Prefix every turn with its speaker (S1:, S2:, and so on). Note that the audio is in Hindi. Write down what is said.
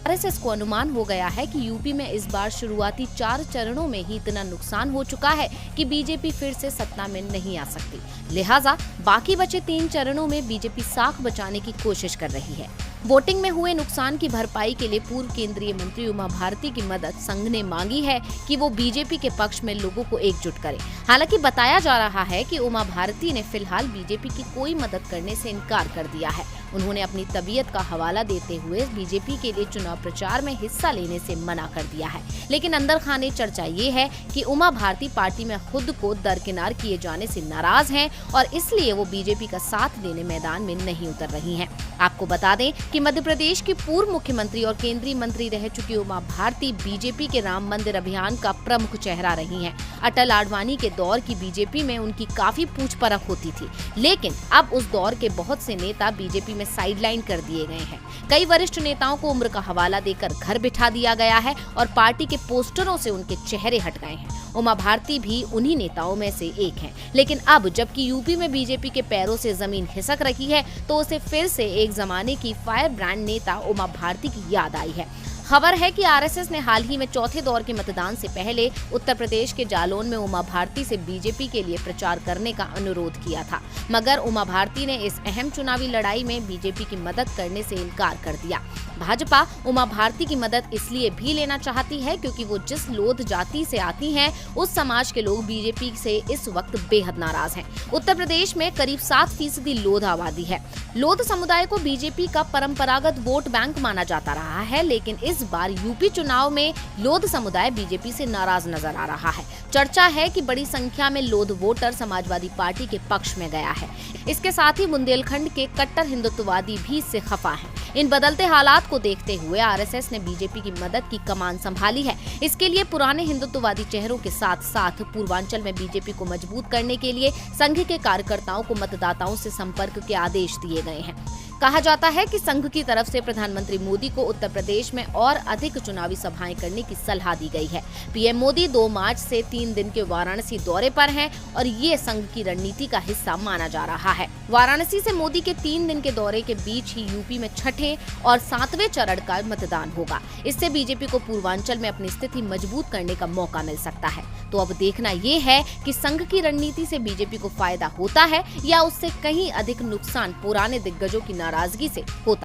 S1: आरएसएस को अनुमान हो गया है कि यूपी में इस बार शुरुआती 4 चरणों में ही इतना नुकसान हो चुका है कि बीजेपी फिर से सत्ता में नहीं आ सकती। लिहाजा बाकी बचे 3 चरणों में बीजेपी साख बचाने की कोशिश कर रही है। वोटिंग में हुए नुकसान की भरपाई के लिए पूर्व केंद्रीय मंत्री उमा भारती की मदद संघ ने मांगी है कि वो बीजेपी के पक्ष में लोगों को एकजुट करे। हालांकि बताया जा रहा है कि उमा भारती ने फिलहाल बीजेपी की कोई मदद करने से इनकार कर दिया है। उन्होंने अपनी तबीयत का हवाला देते हुए बीजेपी के लिए चुनाव प्रचार में हिस्सा लेने से मना कर दिया है। लेकिन अंदर खाने चर्चा ये है कि उमा भारती पार्टी में खुद को दरकिनार किए जाने से नाराज हैं और इसलिए वो बीजेपी का साथ देने मैदान में नहीं उतर रही हैं। आपको बता दें कि मध्य प्रदेश की पूर्व मुख्यमंत्री और केंद्रीय मंत्री रह चुकी उमा भारती बीजेपी के राम मंदिर अभियान का प्रमुख चेहरा रही हैं। अटल आडवाणी के दौर की बीजेपी में उनकी काफी पूछ परख होती थी, लेकिन अब उस दौर के बहुत से नेता बीजेपी में साइडलाइन कर दिए गए हैं। कई वरिष्ठ नेताओं को उम्र का हवाला देकर घर बिठा दिया गया है और पार्टी के पोस्टरों से उनके चेहरे हट गए हैं। उमा भारती भी उन्हीं नेताओं में से एक हैं। लेकिन अब जबकि यूपी में बीजेपी के पैरों से जमीन खिसक रही है, तो उसे फिर से एक जमाने की फायर ब्रांड नेता उमा भारती की याद आई है। खबर है कि आरएसएस ने हाल ही में चौथे दौर के मतदान से पहले उत्तर प्रदेश के जालौन में उमा भारती से बीजेपी के लिए प्रचार करने का अनुरोध किया था, मगर उमा भारती ने इस अहम चुनावी लड़ाई में बीजेपी की मदद करने से इनकार कर दिया। भाजपा उमा भारती की मदद इसलिए भी लेना चाहती है क्योंकि वो जिस लोध जाति से आती हैं, उस समाज के लोग बीजेपी से इस वक्त बेहद नाराज हैं। उत्तर प्रदेश में करीब 7% लोध आबादी है। लोध समुदाय को बीजेपी का परंपरागत वोट बैंक माना जाता रहा है, लेकिन इस बार यूपी चुनाव में लोध समुदाय बीजेपी से नाराज नजर आ रहा है। चर्चा है कि बड़ी संख्या में लोध वोटर समाजवादी पार्टी के पक्ष में गया है। इसके साथ ही बुंदेलखंड के कट्टर हिंदुत्ववादी भी इससे खफा हैं। इन बदलते हालात को देखते हुए आरएसएस ने बीजेपी की मदद की कमान संभाली है। इसके लिए पुराने हिंदुत्ववादी चेहरों के साथ साथ पूर्वांचल में बीजेपी को मजबूत करने के लिए संघ के कार्यकर्ताओं को मतदाताओं से संपर्क के आदेश दिए गए हैं। कहा जाता है कि संघ की तरफ से प्रधानमंत्री मोदी को उत्तर प्रदेश में और अधिक चुनावी सभाएं करने की सलाह दी गई है। पीएम मोदी 2 मार्च से 3 दिन के वाराणसी दौरे पर हैं और ये संघ की रणनीति का हिस्सा माना जा रहा है। वाराणसी से मोदी के 3 दिन के दौरे के बीच ही यूपी में छठे और 7वें चरण का मतदान होगा। इससे बीजेपी को पूर्वांचल में अपनी स्थिति मजबूत करने का मौका मिल सकता है। तो अब देखना ये है कि संघ की रणनीति से बीजेपी को फायदा होता है या उससे कहीं अधिक नुकसान पुराने दिग्गजों की नाराजगी से होता